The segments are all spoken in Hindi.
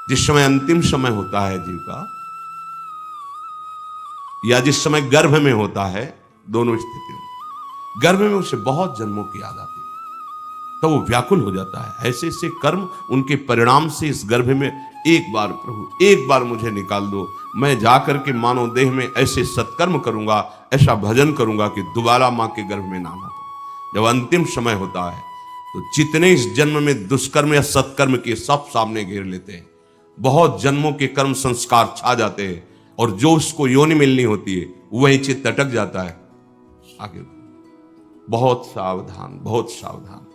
जिस समय अंतिम समय होता है जीव का, या जिस समय गर्भ में होता है, दोनों स्थितियों में, गर्भ में उसे बहुत जन्मों की याद आती है, तो वो व्याकुल हो जाता है। ऐसे ऐसे कर्म उनके परिणाम से इस गर्भ में, एक बार प्रभु एक बार मुझे निकाल दो, मैं जाकर के मानव देह में ऐसे सत्कर्म करूंगा, ऐसा भजन करूंगा कि दोबारा मां के गर्भ में ना आना पड़े। जब अंतिम समय होता है तो जितने इस जन्म में दुष्कर्म या सत्कर्म के सब सामने घेर लेते हैं, बहुत जन्मों के कर्म संस्कार छा जाते हैं, और जो उसको योनि मिलनी होती है वही चित्त अटक जाता है आगे। बहुत सावधान, बहुत सावधान।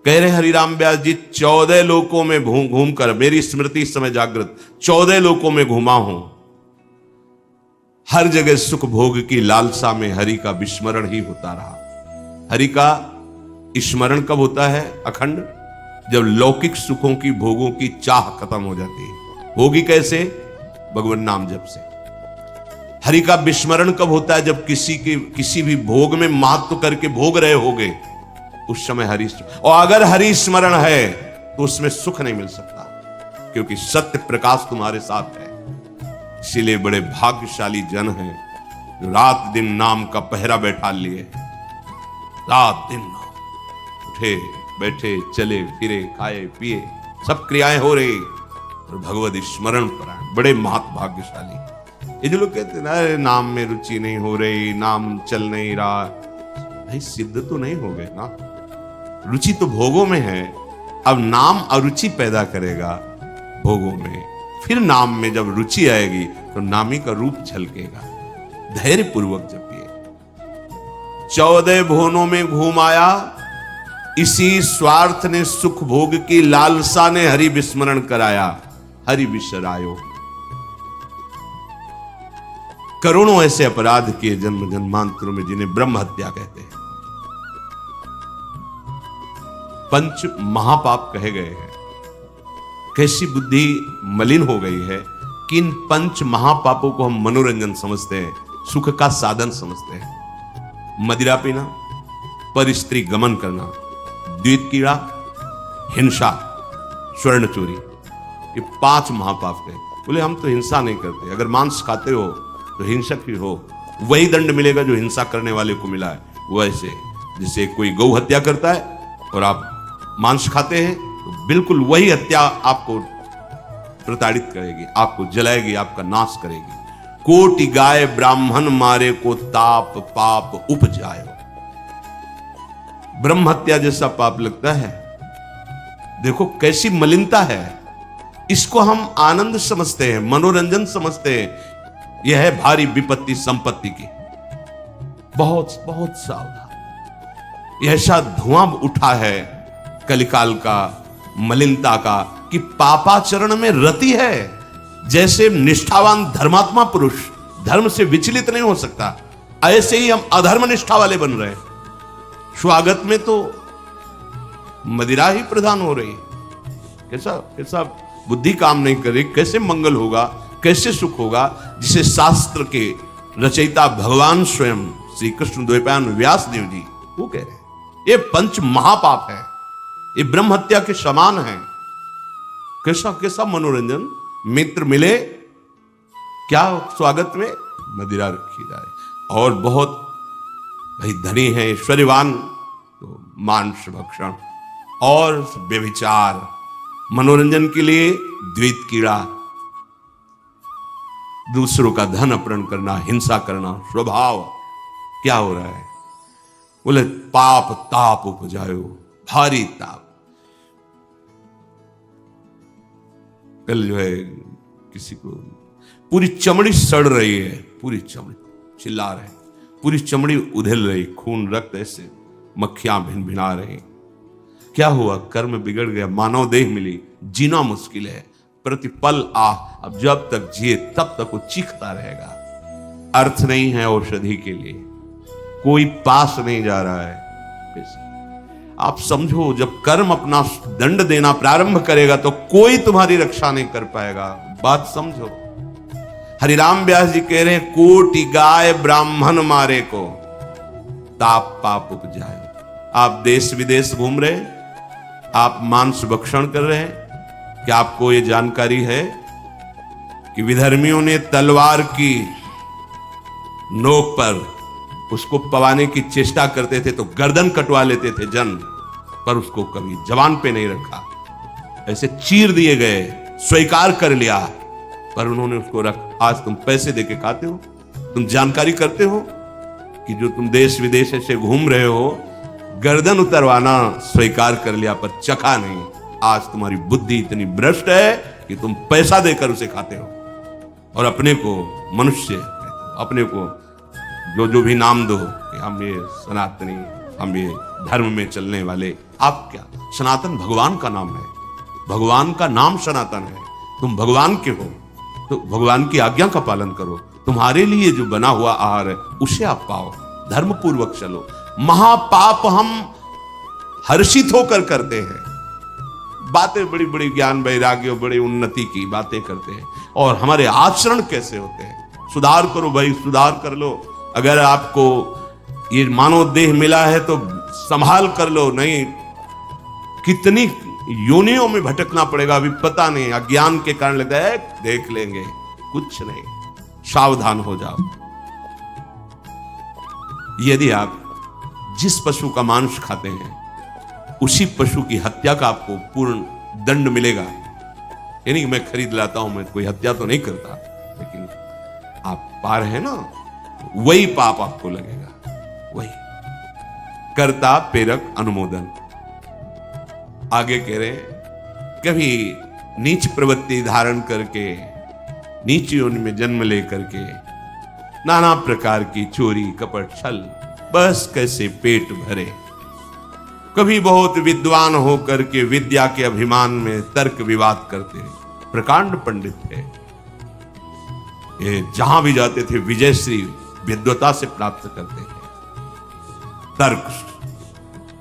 कह रहे हरिराम व्यास जी, 14 लोकों में घूम कर, मेरी स्मृति इस समय जागृत, 14 लोकों में घूमा हूं, हर जगह सुख भोग की लालसा में हरि का विस्मरण ही होता रहा। हरि का स्मरण कब होता है अखंड? जब लौकिक सुखों की, भोगों की चाह खत्म हो जाती है। होगी कैसे? भगवान नाम जप से। हरि का विस्मरण कब होता है? जब किसी भी भोग में महत्व करके भोग रहे होगे, उस समय हरि, और अगर हरि स्मरण है तो उसमें सुख नहीं मिल सकता, क्योंकि सत्य प्रकाश तुम्हारे साथ है। इसीलिए बड़े भाग्यशाली जन हैं जो रात दिन नाम का पहरा बैठा लिए, रात दिन नाम, उठे बैठे चले फिरे खाए पिए सब क्रियाएं हो रही, और भगवत स्मरण पर बड़े भाग्यशाली। ये जो लोग कहते हैं ना, नाम में रुचि नहीं हो रही, नाम चल नहीं रहा, भाई सिद्ध तो नहीं हो गए ना। रुचि तो भोगों में है, अब नाम अरुचि पैदा करेगा भोगों में, फिर नाम में जब रुचि आएगी तो नामी का रूप झलकेगा। धैर्य पूर्वक जपिए। 14 भुवनों में घूम आया, इसी स्वार्थ ने सुख भोग की लालसा ने हरि विस्मरण कराया, हरि विसरायो। करोड़ों ऐसे अपराध किए जन्म जन्मांतरों में, जिन्हें ब्रह्म हत्या कहते हैं, पंच महापाप कहे गए हैं। कैसी बुद्धि मलिन हो गई है कि इन पंच महापापों को हम मनोरंजन समझते हैं, सुख का साधन समझते हैं। मदिरा पीना, पर स्त्री गमन करना, द्वैत कीड़ा, हिंसा, स्वर्ण चोरी, ये 5 महापाप है। बोले हम तो हिंसा नहीं करते, अगर मांस खाते हो तो हिंसक ही हो, वही दंड मिलेगा जो हिंसा करने वाले को मिला है। वैसे जैसे कोई गौ हत्या करता है और आप मांस खाते हैं, तो बिल्कुल वही हत्या आपको प्रताड़ित करेगी, आपको जलाएगी, आपका नाश करेगी। कोटि गाय ब्राह्मण मारे को ताप पाप उपजाए। ब्रह्म हत्या जैसा पाप लगता है। देखो कैसी मलिनता है। इसको हम आनंद समझते हैं, मनोरंजन समझते हैं। यह है भारी विपत्ति संपत्ति की। बहुत बहुत सावधान। यह ऐसा धुआं उठा है कलिकाल का, मलिनता का, कि पापाचरण में रति है। जैसे निष्ठावान धर्मात्मा पुरुष धर्म से विचलित नहीं हो सकता, ऐसे ही हम अधर्म निष्ठा वाले बन रहे हैं। स्वागत में तो मदिरा ही प्रधान हो रही है। कैसा कैसा बुद्धि काम नहीं कर रही, कैसे मंगल होगा, कैसे सुख होगा, जिसे शास्त्र के रचयिता भगवान स्वयं श्री कृष्ण द्वैपायन व्यास देव जी वो कह रहे हैं। ये पंच महापाप है, ये ब्रह्म हत्या के समान है। कैसा कैसा मनोरंजन। मित्र मिले, क्या स्वागत में मदिरा रखी जाए, और बहुत भाई धनी है, ऐश्वर्यवान, तो मांस भक्षण और व्यभिचार, मनोरंजन के लिए द्वैत कीड़ा, दूसरों का धन अपहरण करना, हिंसा करना स्वभाव। क्या हो रहा है? बोले पाप ताप उपजायो, भारी ताप। कल जो है किसी को पूरी चमड़ी सड़ रही है, पूरी चमड़ी, चिल्ला रहे, पूरी चमड़ी उधेल रही, खून रक्त ऐसे मक्खियां भिन भिना रही। क्या हुआ? कर्म बिगड़ गया, मानव देह मिली, जीना मुश्किल है, प्रतिपल अब जब तक जिए तब तक वो चीखता रहेगा। अर्थ नहीं है औषधि के लिए, कोई पास नहीं जा रहा है। आप समझो, जब कर्म अपना दंड देना प्रारंभ करेगा तो कोई तुम्हारी रक्षा नहीं कर पाएगा। बात समझो। हरिराम व्यास जी कह रहे हैं, कोटि गाय ब्राह्मण मारे को ताप पाप उपजाए। आप देश विदेश घूम रहे, आप मांस भक्षण कर रहे हैं, क्या आपको ये जानकारी है कि विधर्मियों ने तलवार की नोक पर उसको पवाने की चेष्टा करते थे तो गर्दन कटवा लेते थे जन, पर उसको कभी जवान पे नहीं रखा, ऐसे चीर दिए गए, स्वीकार कर लिया, पर उन्होंने उसको रख। आज तुम पैसे देके खाते हो, तुम जानकारी करते हो कि जो तुम देश विदेश से घूम रहे हो, गर्दन उतरवाना स्वीकार कर लिया पर चखा नहीं। आज तुम्हारी बुद्धि इतनी भ्रष्ट है कि तुम पैसा देकर उसे खाते हो और अपने को मनुष्य, अपने को जो भी नाम दो कि हम ये सनातनी, हम ये धर्म में चलने वाले। आप क्या, सनातन भगवान का नाम है, भगवान का नाम सनातन है। तुम भगवान के हो तो भगवान की आज्ञा का पालन करो, तुम्हारे लिए जो बना हुआ आहार है उसे आप पाओ, धर्म पूर्वक चलो। महापाप हम हर्षित होकर करते हैं, बातें बड़ी बड़ी ज्ञान वैराग्य बड़ी उन्नति की बातें करते हैं, और हमारे आचरण कैसे होते हैं। सुधार करो भाई, सुधार कर लो। अगर आपको ये मानव देह मिला है तो संभाल कर लो, नहीं कितनी योनियों में भटकना पड़ेगा अभी पता नहीं। अज्ञान के कारण लगता है देख लेंगे, कुछ नहीं, सावधान हो जाओ। यदि आप जिस पशु का मांस खाते हैं उसी पशु की हत्या का आपको पूर्ण दंड मिलेगा। यानी कि मैं खरीद लाता हूं, मैं कोई हत्या तो नहीं करता, लेकिन आप पा रहे हैं ना, वही पाप आपको लगेगा, वही। कर्ता प्रेरक अनुमोदन। आगे कह रहे कभी नीच प्रवृत्ति धारण करके, नीच योनि में जन्म लेकर के नाना प्रकार की चोरी कपट छल बस कैसे पेट भरे। कभी बहुत विद्वान होकर के विद्या के अभिमान में तर्क विवाद करते, प्रकांड पंडित थे ये, जहां भी जाते थे विजयश्री विद्वता से प्राप्त करते थे। तर्क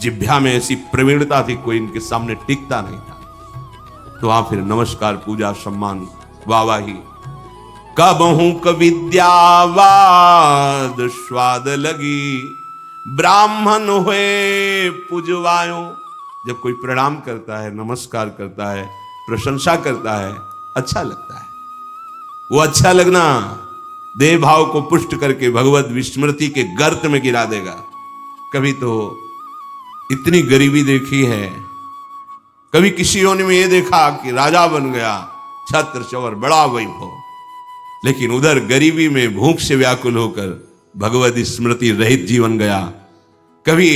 जिह्वा में ऐसी प्रवीणता थी, कोई इनके सामने टिकता नहीं था। तो आप फिर नमस्कार, पूजा, सम्मान, वाहवाही। कबहू कविद्यावाद स्वाद लगी, ब्राह्मण हुए पुजवायो। जब कोई प्रणाम करता है, नमस्कार करता है, प्रशंसा करता है, अच्छा लगता है। वो अच्छा लगना देह भाव को पुष्ट करके भगवत विस्मृति के गर्त में गिरा देगा। कभी तो इतनी गरीबी देखी है, कभी किसी योनि में ये देखा कि राजा बन गया, छत्र चवर बड़ा वैभव, लेकिन उधर गरीबी में भूख से व्याकुल होकर भगवत स्मृति रहित जीवन गया। कभी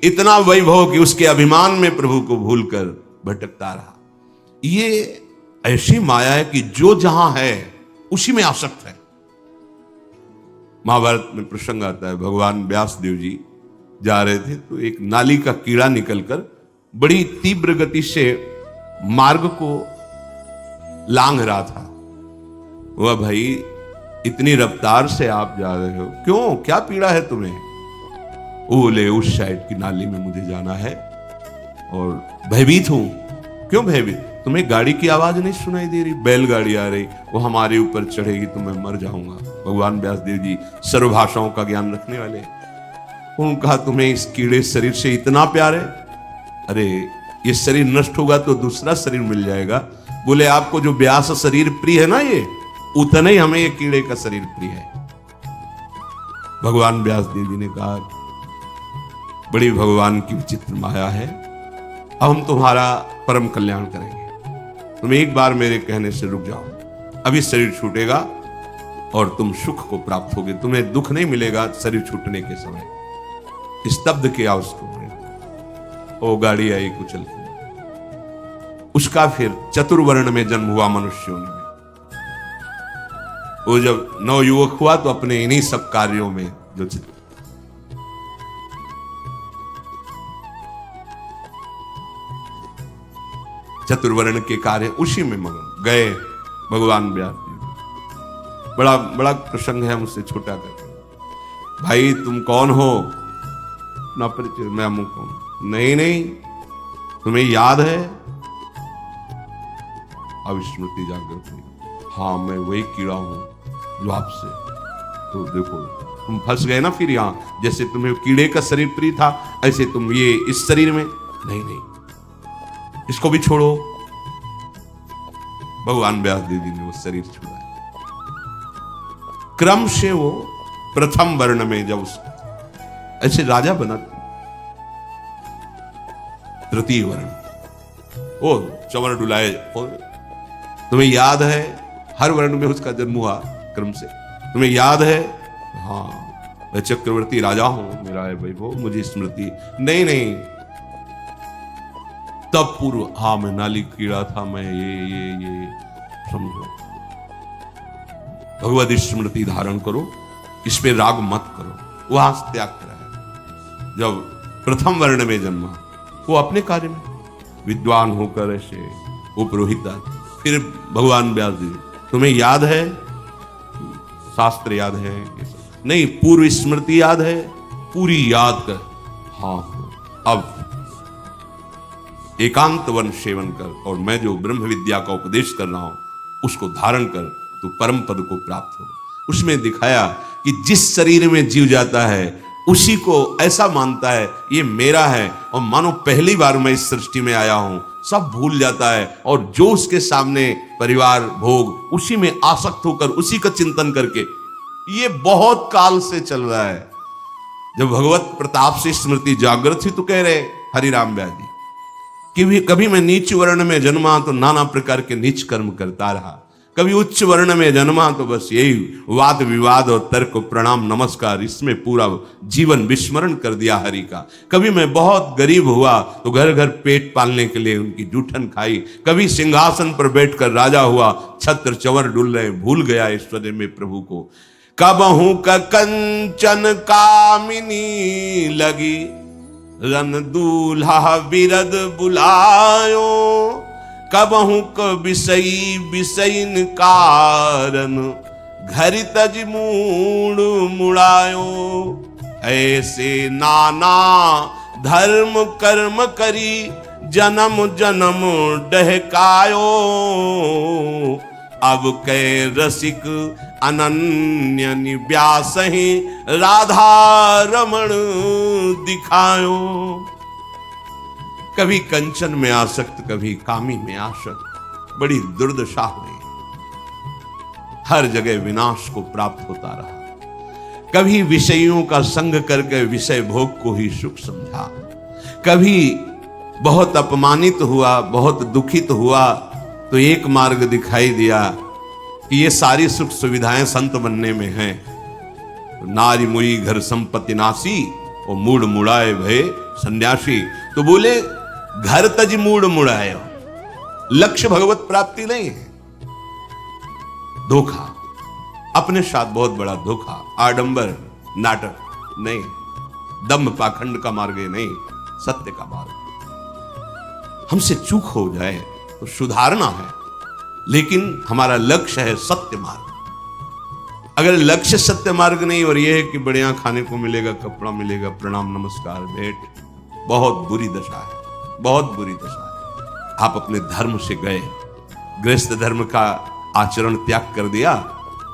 इतना वैभव कि उसके अभिमान में प्रभु को भूलकर भटकता रहा। ये ऐसी माया है कि जो जहां है उसी में आसक्त है। महाभारत में प्रसंग आता है, भगवान व्यास देव जी जा रहे थे तो एक नाली का कीड़ा निकलकर बड़ी तीव्र गति से मार्ग को लांघ रहा था। वह भाई इतनी रफ्तार से आप जा रहे हो, क्यों, क्या पीड़ा है तुम्हें? बोले उस साइड की नाली में मुझे जाना है और भयभीत हूं। क्यों भयभीत? तुम्हें गाड़ी की आवाज नहीं सुनाई दे रही? बैलगाड़ी आ रही, वो हमारे ऊपर चढ़ेगी तो मैं मर जाऊंगा। भगवान व्यासदेव जी सर्वभाषाओं का ज्ञान रखने वाले, उन्होंने कहा तुम्हें इस कीड़े शरीर से इतना प्यार है? अरे ये शरीर नष्ट होगा तो दूसरा शरीर मिल जाएगा। बोले आपको जो व्यास शरीर प्रिय है ना, ये उतना ही हमें ये कीड़े का शरीर प्रिय है। भगवान व्यासदेव जी ने कहा बड़ी भगवान की विचित्र माया है, अब हम तुम्हारा परम कल्याण करेंगे। तुम एक बार मेरे कहने से रुक जाओ, अभी शरीर छूटेगा और तुम सुख को प्राप्त होगे, तुम्हें दुख नहीं मिलेगा शरीर छूटने के समय। स्तब्ध किया उसको, वो गाड़ी आई कुचल के। उसका फिर चतुर्वर्ण में जन्म हुआ मनुष्यों में। वो जब नवयुवक हुआ तो अपने इन्हीं सब कार्यों में जो चतुर्वर्ण के कार्य उसी में मगन गए भगवान व्यास जी। बड़ा बड़ा प्रसंग है, मुझसे छोटा करके, भाई तुम कौन हो? ना परिचय, मैं अमुक हूं। नहीं नहीं, तुम्हें याद है? अब स्मृति जागृत हुई, हाँ मैं वही कीड़ा हूं जो आपसे, तो देखो तुम फंस गए ना फिर यहां। जैसे तुम्हें कीड़े का शरीर प्रिय था, ऐसे तुम ये इस शरीर में नहीं नहीं, इसको भी छोड़ो। भगवान व्यास देव जी ने वो शरीर छुड़ाया। क्रम से वो प्रथम वर्ण में जब ऐसे राजा बना, तृतीय वर्ण ओ चवर डुलाए। तुम्हें याद है हर वर्ण में उसका जन्म हुआ क्रम से, तुम्हें याद है? हाँ, मैं चक्रवर्ती राजा हूं, मेरा है वैभव, मुझे स्मृति नहीं। नहीं, तब पूर्व, हाँ मैं नाली कीड़ा था, मैं ये समझो। भगवत स्मृति धारण करो, इस पे राग मत करो। वहां से त्याग कराया। जब प्रथम वर्ण में जन्मा, वो अपने कार्य में विद्वान होकर ऐसे वो पुरोहित। फिर भगवान व्यास जी, तुम्हें याद है? शास्त्र याद है? नहीं, पूर्व स्मृति याद है? पूरी याद कर। हाँ, अब एकांत वन सेवन कर, और मैं जो ब्रह्म विद्या का उपदेश कर रहा हूं उसको धारण कर, तो परम पद को प्राप्त हो। उसमें दिखाया कि जिस शरीर में जीव जाता है उसी को ऐसा मानता है ये मेरा है, और मानो पहली बार मैं इस सृष्टि में आया हूं, सब भूल जाता है, और जो उसके सामने परिवार भोग, उसी में आसक्त होकर उसी का चिंतन करके, ये बहुत काल से चल रहा है। जब भगवत प्रताप से स्मृति जागृत थी तो कह रहे हरिराम व्यास जी कि कभी मैं नीच वर्ण में जन्मा तो नाना प्रकार के नीच कर्म करता रहा, कभी उच्च वर्ण में जन्मा तो बस यही वाद विवाद और तर्क प्रणाम नमस्कार, इसमें पूरा जीवन विस्मरण कर दिया हरि का। कभी मैं बहुत गरीब हुआ तो घर घर पेट पालने के लिए उनकी जूठन खाई, कभी सिंहासन पर बैठकर राजा हुआ, छत्र चवर डुल रहे, भूल गया ऐश्वर्य में प्रभु को। कबहू का कंचन कामिनी लगी, रन दूल्हा बिरद बुलायो, कबहू क विषयी विषयन कारण, घर तज मूड मुड़ायो। ऐसे नाना धर्म कर्म करी, जन्म जन्म डहकायो। अब कै रसिक अनन्य निव्यास ही, राधा रमण दिखायो। कभी कंचन में आसक्त, कभी कामी में आसक्त, बड़ी दुर्दशा हुई। हर जगह विनाश को प्राप्त होता रहा। कभी विषयों का संग करके विषय भोग को ही सुख समझा, कभी बहुत अपमानित हुआ, बहुत दुखित हुआ, तो एक मार्ग दिखाई दिया कि ये सारी सुख सुविधाएं संत बनने में हैं। नारी मुई घर संपत्ति नासी, और मूड मुड़ाए भय सन्यासी। तो बोले घर तज मूड मुड़ाए, लक्ष्य भगवत प्राप्ति नहीं है, धोखा, अपने साथ बहुत बड़ा धोखा, आडंबर नाटक नहीं, दम्भ पाखंड का मार्ग नहीं, सत्य का मार्ग। हमसे चूक हो जाए तो सुधारना है, लेकिन हमारा लक्ष्य है सत्य मार्ग। अगर लक्ष्य सत्य मार्ग नहीं और यह है कि बढ़िया खाने को मिलेगा, कपड़ा मिलेगा, प्रणाम नमस्कार भेंट, बहुत बुरी दशा है, बहुत बुरी दशा है। आप अपने धर्म से गए, गृहस्थ धर्म का आचरण त्याग कर दिया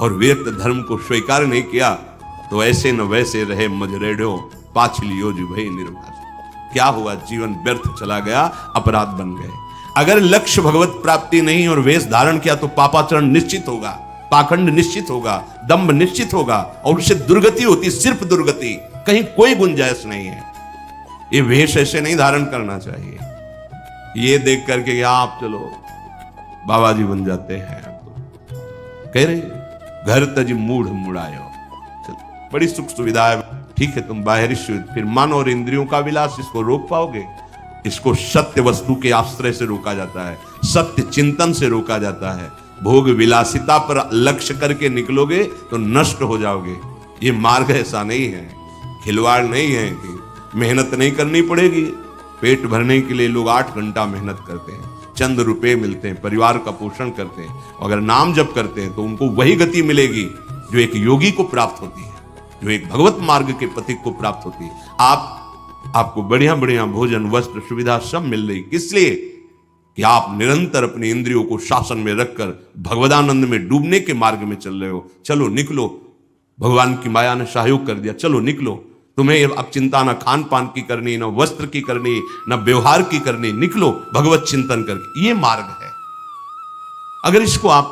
और व्यक्त धर्म को स्वीकार नहीं किया, तो ऐसे न वैसे रहे मजरेडो, पाछलियो जो भई निर्वास। क्या हुआ? जीवन व्यर्थ चला गया, अपराध बन गए। अगर लक्ष्य भगवत प्राप्ति नहीं और वेश धारण किया तो पापाचरण निश्चित होगा, पाखंड निश्चित होगा, दंभ निश्चित होगा, और उससे दुर्गति होती, सिर्फ दुर्गति, कहीं कोई गुंजाइश नहीं है। ये वेश ऐसे नहीं धारण करना चाहिए। ये देख करके कि आप चलो बाबा जी बन जाते हैं, तो कह रहे घर तज मूढ़ मुड़ायो, बड़ी सुख सुविधा है, ठीक है, तुम बाहरी फिर मन और इंद्रियों का विलास, इसको रोक पाओगे? इसको सत्य वस्तु के आश्रय से रोका जाता है, सत्य चिंतन से रोका जाता है। भोग विलासिता पर लक्ष्य करके निकलोगे तो नष्ट हो जाओगे। ये मार्ग ऐसा नहीं है, खिलवाड़ नहीं है कि मेहनत नहीं करनी पड़ेगी। पेट भरने के लिए लोग 8 घंटा मेहनत करते हैं, चंद रुपए मिलते हैं, परिवार का पोषण करते हैं। अगर नाम जप करते हैं तो उनको वही गति मिलेगी जो एक योगी को प्राप्त होती है, जो एक भगवत मार्ग के पथिक को प्राप्त होती है। आपको बढ़िया बढ़िया भोजन, वस्त्र, सुविधा सब मिल रही, किस लिए? कि आप निरंतर अपनी इंद्रियों को शासन में रखकर भगवदानंद में डूबने के मार्ग में चल रहे हो। चलो निकलो, भगवान की माया ने सहयोग कर दिया, चलो निकलो। तुम्हें अब चिंता ना खान पान की करनी, ना वस्त्र की करनी, ना व्यवहार की करनी, निकलो भगवत चिंतन करके। ये मार्ग है। अगर इसको आप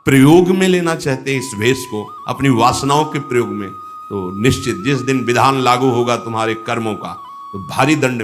प्रयोग में लेना चाहते हैं, इस वेश को अपनी वासनाओं के प्रयोग में, तो निश्चित जिस दिन विधान लागू होगा तुम्हारे कर्मों का, तो भारी दंड